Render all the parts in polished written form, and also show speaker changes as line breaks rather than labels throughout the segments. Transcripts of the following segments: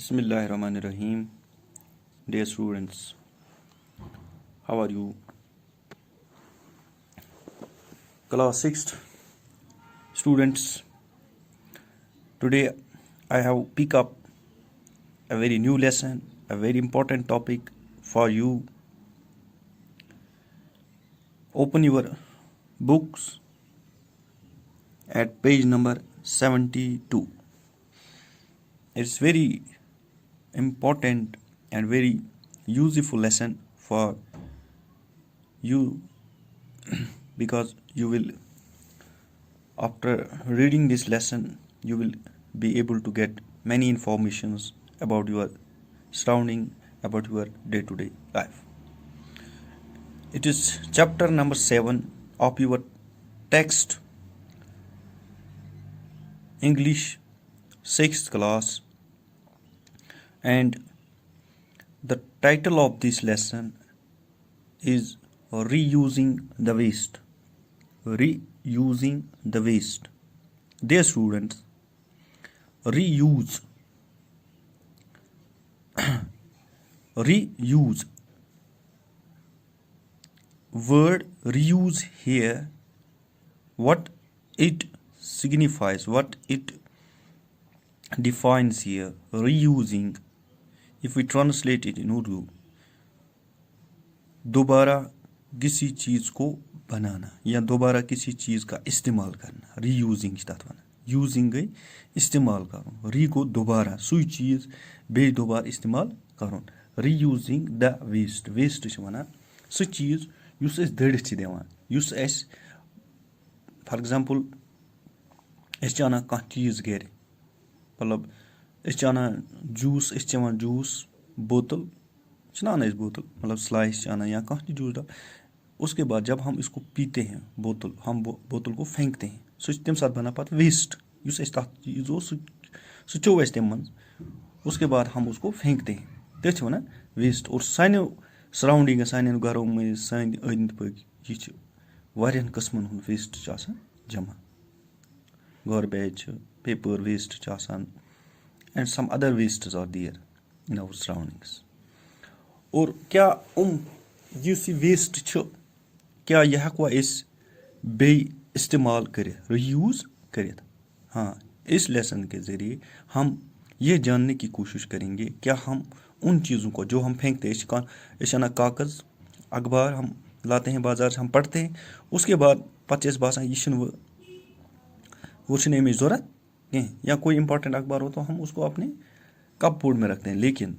Bismillahirrahmanirrahim. Dear students, how are you? Class 6th students, today I have picked up a very new lesson, a very important topic for you. Open your books at page number 72. It's very important and very useful lesson for you because you will, after reading this lesson, you will be able to get many informations about your surrounding, about your day-to-day life. It is chapter number 7 of your text, English 6th class, and the title of this lesson is Reusing the Waste. Reusing the waste. Dear students, reuse. Reuse. Word reuse here, what it signifies, what it defines here. Reusing, if we translate it in Urdu, दोबारा किसी चीज को बनाना या दोबारा किसी चीज का इस्तेमाल करना. रीयूजिंग तथ वन. यूजिंग गई इस्तेमाल करुन. री गो दोबारा सुई चीज बे दोबारा इस्तेमाल करुन. Reusing the waste. वेस्ट वन सह चीज युस अस दड़ित दिवान, युस अस फॉर एग्जांपल अस अनान कह चीज गर, मतलब अस अनान जूस, अस चेवान जूस बोतल अनान बोतल, मतलब स्लाइस अनान या कह जूस डब. उसके बाद जब हम इसको पीते हैं बोतल, हम बोतल को फेंकते हैं, सह तम साथ बना पत वेस्ट. युस अस तथ चीज सह चो अस तम मन. उसके बाद हम उसको फेंकते हैं, तथ वन वेस्ट. और सानो सराउंडिंग, सान घरों में, सान अंद पक यह वारियान किस्मन हुंद वेस्ट जमा. Garbage, paper waste and some other wastes are there in our surroundings. और क्या युस वेस्ट क्या यह हेकवा अस बे इस्तेमाल कर, रीयूज कर? हाँ, इस लेसन के जरिए हम ये जानने की कोशिश करेंगे क्या हम उन चीज़ों को जो हम फेंकते हैं, ना कागज़ अखबार हम लाते हैं बाजार से, हम पढ़ते हैं, उसके बाद पच्चीस बासान यह वो अमिच ज़रूरत कहीं, या कोई इंपॉर्टेंट अखबार हो तो हम उसको अपने कपबोर्ड में रखते हैं. लेकिन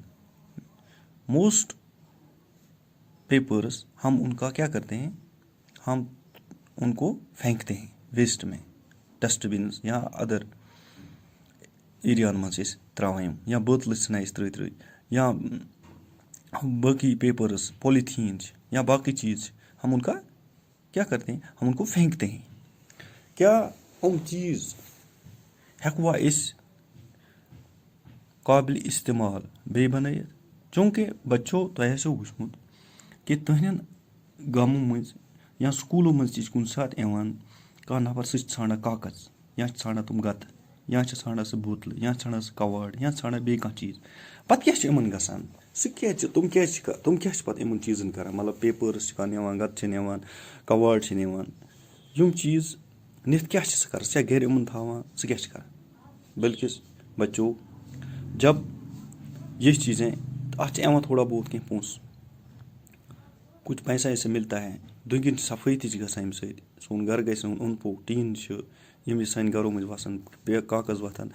मोस्ट पेपर्स हम उनका क्या करते हैं, हम उनको फेंकते हैं वेस्ट में, डस्टबिन या अदर एरिया मं त्रावान, या बोतल त्र या बाकी पेपर्स, पॉलीथीन या बाकी चीज़, हम उनका क्या करते हैं, हम उनको फेंकते हैं. क्या चीज़ हेकवा अस काबिल इस्तेमाल बे बनाइथ? चूँकि बच्चों तुह आसो वुचमुत कि तुहन गामों मज या स्कूलों मज कुन सात कह नफर सह ाना कागज, या ाना तुम गत, या ाना सह बोतल, या ाना सह कवाड़, या ाना बे कह चीज. पत क्या इन गसान, तुम क्या पत इन चीज़न कर, मतलब पेपर्स नान, गत नान, कवाड़ नान, यम चीज़ नित क्या कर, क्या गर इन थावान, सह क्या कर. बल्कि बच्चों, जब ये चीज़ें अत थोड़ा बहुत कह पोस, कुछ पैसा ऐसे मिलता है, दुगन सफाई ती गसान सोन घर गई ओन पोक टीन यम सान घरों में वसान, बे कागज वथान,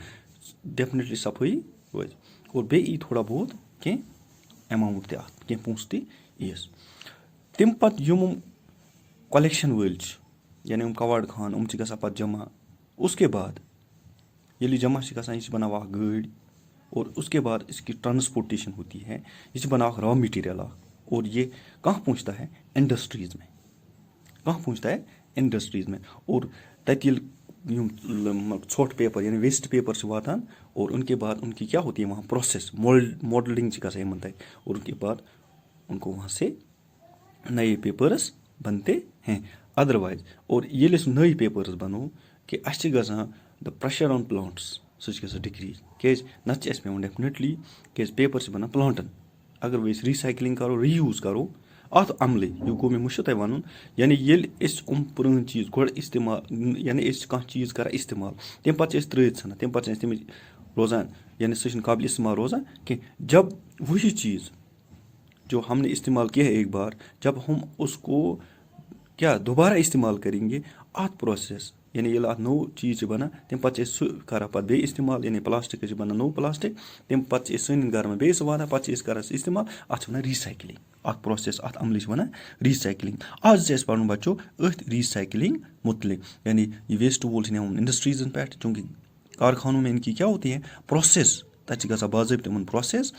डेफिनेटली सफाई रोज. और बे यी थोड़ा बहुत कह अमाउंट तथ कह पोस तीस. तम पत यम कलेक्शन वल यानी हम कवाड़ खान गसान पत जमा. उसके बाद ये जमा गसान, यह बना गाड़ी, और उसके बाद इसकी ट्रांसपोर्टेशन होती है, यह बना रॉ मटीरियल, और ये कहाँ पहुँचता है, इंडस्ट्रीज़ में. कहाँ पहुँचता है, इंडस्ट्रीज़ में. और तत ोट पेपर यानी वेस्ट पेपर वातान, और उनके बाद उनकी क्या होती है वहाँ प्रोसेस, मॉडलिंग गसान तक, और उनके बाद उनको वहाँ से नए पेपर्स बनते हैं अदरवाइज. और ये नए पेपर्स बनो कि us the pressure on plants, سُہ چھِ گژھان ڈِکریٖز کیٛازِ نَتہٕ چھِ اَسہِ پٮ۪وان ڈٮ۪فنِٹلی کیٛازِ پیپَر چھِ بَنان پٕلانٹَن اگر وۄنۍ أسۍ رِسایکلِنٛگ کَرو رِیوٗز کَرو اَتھ عملے یہِ گوٚو مےٚ مٔشِد تۄہہِ وَنُن یعنی ییٚلہِ أسۍ پرٛٲنۍ چیٖز گۄڈٕ اِستعمال یعنی أسۍ چھِ کانٛہہ چیٖز کَران اِستعمال تَمہِ پَتہٕ چھِ أسۍ ترٛٲیِتھ ژھٕنان تَمہِ پَتہٕ چھِ اَسہِ تَمِچ روزان یعنی سُہ چھِنہٕ قابلِ اِستعمال روزان کینٛہہ جب وہی چیٖز جو ہم نے استعمال کیا ہے ایک بار جب ہم اس کو کیٛاہ دوبارہ استعمال کریں گے اَتھ پرٛوسٮ۪س یعنی ییٚلہِ اَتھ نوٚو چیٖز چھِ بَنان تَمہِ پَتہٕ چھِ أسۍ سُہ کَران پَتہٕ بیٚیہِ استعمال یعنی پٕلاسٹِکَس چھِ بَنان نوٚو پٕلاسٹِک تَمہِ پَتہٕ چھِ أسۍ سٲنِس گَرَن منٛز بیٚیہِ سُہ واتان پَتہٕ چھِ أسۍ کَران سُہ استعمال اَتھ چھِ وَنان ریٖسایکلِنٛگ اَتھ پرٛوسٮ۪س اَتھ عملہِ چھِ وَنان ریٖسایکلِنٛگ آز چھِ اَسہِ پَرُن بَچو أتھۍ ریٖسایکلِنٛگ مُتعلِق یعنی یہِ ویسٹ وول چھِ نِوان اِنڈَسٹریٖزَن پٮ۪ٹھ چوٗنٛکہِ کارخانو میں اِنکی کیٛاہ ہوتی ہے پرٛوسٮ۪س تَتہِ چھِ گژھان باضٲبطہٕ یِمَن پرٛوسٮ۪س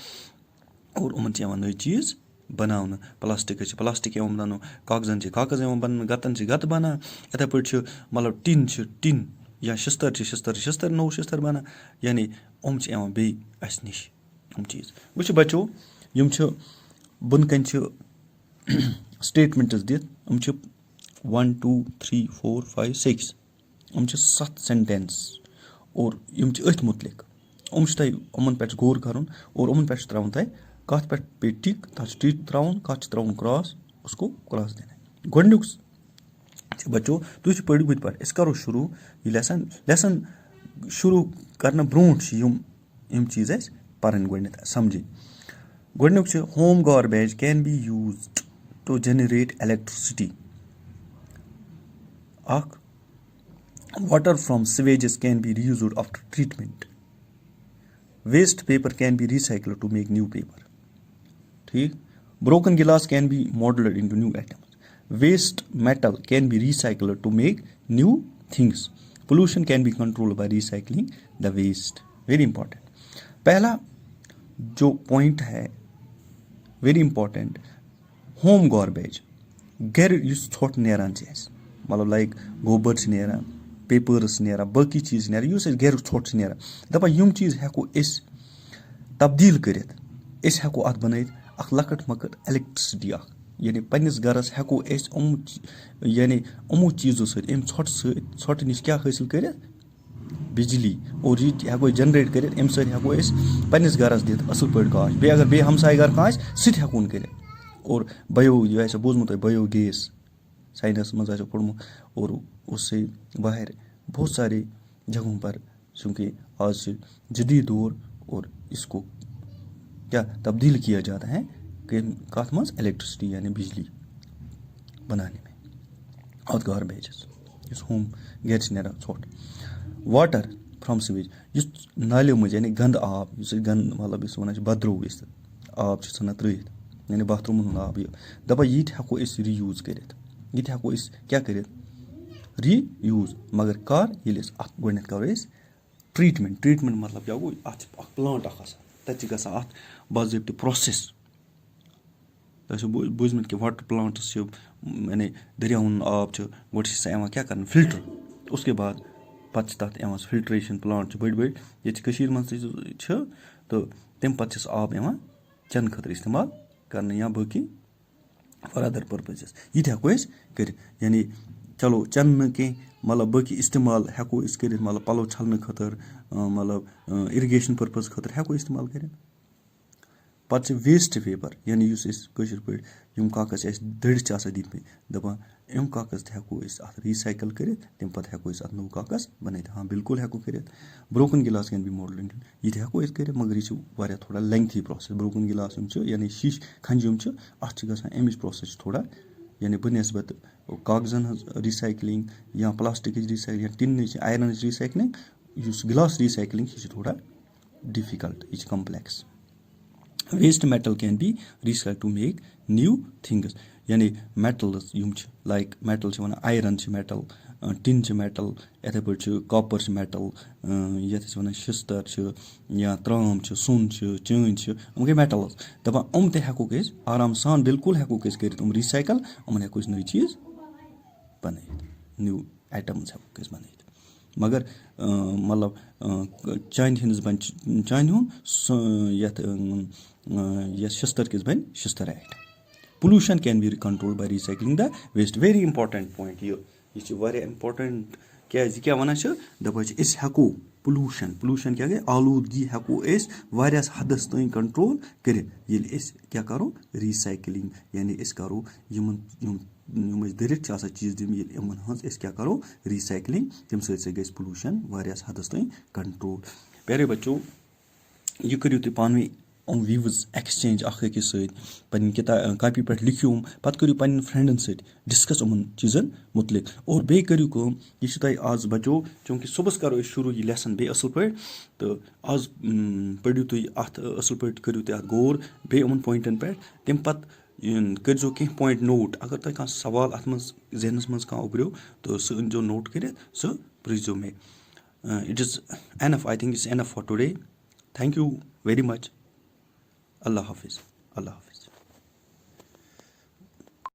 اور یِمَن چھِ یِوان نٔے چیٖز بَناونہٕ پٕلاسٹِکَس چھِ پٕلاسٹِک یِوان بَناونہٕ کاغذَن چھِ کاغذ یِوان بَناونہٕ گَتَن چھِ گَتہٕ بَنان یِتھَے پٲٹھۍ چھِ مطلب ٹِن چھِ ٹِن یا شِستٕر چھِ شِستٕر نوٚو شِستٕر بَنان یعنی یِم چھِ یِوان بیٚیہِ اَسہِ نِش یِم چیٖز وٕچھِ بَچو یِم چھِ بۄنہٕ کَنۍ چھِ سٹیٹمٮ۪نٛٹٕس دِتھ یِم چھِ 1 2 3 4 5 6 یِم چھِ 7 سٮ۪نٹٮ۪نٕس اور یِم چھِ أتھۍ مُتعلِق یِم چھِ تۄہہِ یِمَن پٮ۪ٹھ چھِ غور کَرُن اور یِمَن پٮ۪ٹھ چھُ ترٛاوُن تۄہہِ کَتھ پٮ۪ٹھ پیٚیہِ ٹِک تَتھ چھُ ٹِک ترٛاوُن کَتھ چھُ ترٛاوُن کرٛاس اُس گوٚو کرٛاس دِنہٕ گۄڈٕنیُک چھِ بَچو تُہۍ چھِ پٔرِو بٕتھِ پٮ۪ٹھ أسۍ کَرو شروٗع یہِ لٮ۪سَن شروٗع کَرنہٕ برونٛٹھ چھِ یِم چیٖز اَسہِ پَرٕنۍ گۄڈنٮ۪تھ سَمجِنۍ گۄڈٕنیُک چھِ home garbage can be used to generate electricity اَکھ water from sewages can be reused after treatment waste paper can be recycled to make new paper ٹھیٖک broken glass can be moulded into new items waste metal can be recycled to make new things pollution can be controlled by recycling the waste very important पहला जो point है very important home garbage گر یُس ژھۄٹھ نیران چھِ اَسہِ مطلب لایک گوبر چھِ نیران پیپٲرٕس چھِ نیران باقٕے چیٖز چھِ نیران یُس اَسہِ گَریُک ژھۄٹھ چھِ نیران دَپان یِم چیٖز ہٮ۪کو أسۍ تبدیٖل کٔرِتھ أسۍ ہٮ۪کو اَتھ بَنٲیِتھ اَکھ لۄکٕٹ مۄکٕٹ اٮ۪لٮ۪کٹرٛسِٹی اَکھ یعنی پنٛنِس گَرَس ہٮ۪کو أسۍ یِمو چیٖزو سۭتۍ اَمہِ ژھۄٹہٕ سۭتۍ ژھۄٹہٕ نِش کیٛاہ حٲصِل کٔرِتھ بِجلی اور یہِ تہِ ہٮ۪کو أسۍ جَنریٹ کٔرِتھ اَمہِ سۭتۍ ہٮ۪کو أسۍ پنٛنِس گَرَس دِتھ اَصٕل پٲٹھۍ گاش بیٚیہِ اگر بیٚیہِ ہمساے گَرٕ کانٛہہ آسہِ سُہ تہِ ہٮ۪کون کٔرِتھ اور بَیو یہِ آسیو بوٗزمُت تۄہہِ بَیو گیس ساینَسَس منٛز آسیو پوٚرمُت اور اُس سے باہر بہت سارے جگہوں پر چوٗنٛکہِ آز چھِ جدیٖد دور اور اِس کو کیٛاہ تبدیٖل کیا جاتا ہے کَتھ منٛز الیکٹرسٹی یعنی بِجلی بَنانے میں اَتھ گاربیجَس یُس ہوم گَرِ چھِ نیران ژھۄٹھ واٹر فرٛام سِویج یُس نالیو منٛز یعنی گنٛدٕ آب یُس أسۍ گنٛدٕ مطلب یُس وَنان چھِ بَدروو أسۍ آب چھِ ژھٕنان ترٛٲیِتھ یعنی باتھروٗمَن ہُنٛد آب یہِ دَپان یہِ تہِ ہٮ۪کو أسۍ رِیوٗز کٔرِتھ یہِ تہِ ہٮ۪کو أسۍ کیٛاہ کٔرِتھ رِیوٗز مگر کَر ییٚلہِ أسۍ اَتھ گۄڈنٮ۪تھ کَرو أسۍ ٹرٛیٖٹمٮ۪نٛٹ مطلب کیٛاہ گوٚو اَتھ چھِ اَکھ پٕلانٛٹ اَکھ آسان تَتہِ چھِ گژھان اَتھ باضٲبطہٕ پرٛوسٮ۪س تۄہہِ چھُو بوٗزمُت کہِ واٹر پٕلانٛٹٕس چھِ یعنی دٔریاوَن ہُنٛد آب چھُ گۄڈٕ چھِ سۄ یِوان کیٛاہ کَرنہٕ فِلٹَر اُس کے بعد پَتہٕ چھِ تَتھ یِوان سُہ فِلٹرٛیشَن پٕلانٛٹ چھِ بٔڑۍ بٔڑۍ ییٚتہِ چھِ کٔشیٖرِ منٛز تہِ چھِ تہٕ تَمہِ پَتہٕ چھِ سُہ آب یِوان چٮ۪نہٕ خٲطرٕ اِستعمال کَرنہٕ یا باقٕے فار اَدَر پٔرپَزٕز یہِ تہِ ہٮ۪کو أسۍ کٔرِتھ یعنی چلو چٮ۪نہٕ نہٕ کینٛہہ مطلب باقٕے اِستعمال ہٮ۪کو أسۍ کٔرِتھ مطلب پَلو چھَلنہٕ خٲطرٕ مطلب اِرِگیشَن پٔرپَز خٲطرٕ ہٮ۪کو اِستعمال کٔرِتھ پَتہٕ چھِ ویسٹ پیپَر یعنی یُس أسۍ کٲشِر پٲٹھۍ یِم کاغذ اَسہِ دٔرۍ چھِ آسان دِتمٕتۍ دَپان یِم کاغذ تہِ ہٮ۪کو أسۍ اَتھ رِسایکَل کٔرِتھ تَمہِ پَتہٕ ہٮ۪کو أسۍ اَتھ نوٚو کاغذ بَنٲیِتھ ہاں بِلکُل ہٮ۪کو کٔرِتھ broken glass can B model یہِ تہِ ہٮ۪کو أسۍ کٔرِتھ مگر یہِ چھِ واریاہ تھوڑا لٮ۪نٛگتھی پرٛوسٮ۪س برٛوکٕن گِلاس یِم چھِ یعنی شیٖشہِ کھَنجہِ یِم چھِ اَتھ چھِ گژھان اَمِچ پرٛوسٮ۪س چھِ تھوڑا یعنی بَنسبَت کاغذَن ہٕنٛز رِسایکلِنٛگ یا پٕلاسٹِکٕچ رِسایکلِنٛگ یا ٹِنٕچ آیرَنٕچ رِسایکلِنٛگ یُس گِلاس رِسایکلِنٛگ یہِ چھِ تھوڑا ڈِفِکَلٹ یہِ چھِ complex waste metal can be recycle to make new things یعنی میٹلٕز یِم چھِ لایک میٹل چھِ وَنان آیرَن چھِ میٹل ٹِن چھِ میٹل یِتھَے پٲٹھۍ چھُ کاپَر چھِ میٹل یَتھ أسۍ وَنان شِستٕر چھِ یا ترٛام چھِ سۄن چھِ چٲنٛدۍ چھِ یِم گٔے میٹَلٕز دَپان یِم تہِ ہٮ۪کوکھ أسۍ آرام سان بِلکُل ہٮ۪کوکھ أسۍ کٔرِتھ یِم رِسایکَل یِمَن ہٮ۪کو أسۍ نٔے چیٖز بَنٲیِتھ نِو آیٹَمٕز ہٮ۪کوکھ أسۍ بَنٲیِتھ مگر مطلب چاندِ ہِنٛدِس بَنہِ چاندِ ہُنٛد یَتھ شِستٕر کِس بَنہِ شِستٕر آیٹَم پولوٗشَن کین بی کَنٹرول باے رِسایکلِنٛگ دا ویسٹ ویری اِمپاٹَنٛٹ پویِنٛٹ یہِ چھِ واریاہ اِمپاٹَنٛٹ کیٛازِ یہِ کیٛاہ وَنان چھِ دَپان چھِ أسۍ ہٮ۪کو pollution کیٛاہ گٔے آلوٗدگی ہٮ۪کو أسۍ واریاہَس حدَس تام کَنٹرول کٔرِتھ ییٚلہِ أسۍ کیٛاہ کَرو ریٖسایکلِنٛگ یعنی أسۍ کَرو یِم أسۍ دٔرِتھ چھِ آسان چیٖز دِم ییٚلہِ یِمَن ہٕنٛز أسۍ کیٛاہ کَرو ریٖسایکلِنٛگ تَمہِ سۭتۍ گژھِ پُلوٗشَن واریاہَس حدَس تام کَنٹرول پیارے بَچو یہِ کٔرِو تُہۍ پانہٕ ؤنۍ یِم وِوٕز ایٚکٕسچینٛج اَکھ أکِس سۭتۍ پنٕنہِ کاپی پٮ۪ٹھ لیکھِو پَتہٕ کٔرِو پنٕنٮ۪ن فرٛٮ۪نٛڈَن سۭتۍ ڈِسکَس یِمَن چیٖزَن مُتعلِق اور بیٚیہِ کٔرِو کٲم یہِ چھُ تۄہہِ آز بَچو چوٗنٛکہِ صُبحَس کَرو أسۍ شروٗع یہِ لیسَن بیٚیہِ اَصٕل پٲٹھۍ تہٕ آز پٔرِو تُہۍ اَتھ اَصٕل پٲٹھۍ کٔرِو تُہۍ اَتھ غور بیٚیہِ یِمَن پویِنٛٹَن پٮ۪ٹھ تَمہِ پَتہٕ کٔرۍزیو کینٛہہ پویِنٛٹ نوٹ اگر تۄہہِ کانٛہہ سوال اَتھ منٛز ذہنَس منٛز کانٛہہ اُبریو تہٕ سُہ أنۍزیو نوٹ کٔرِتھ سُہ پِرٛژھزیو مےٚ it is enough I think it's enough for today thank you very much اللہ حافِظ اللہ حافِظ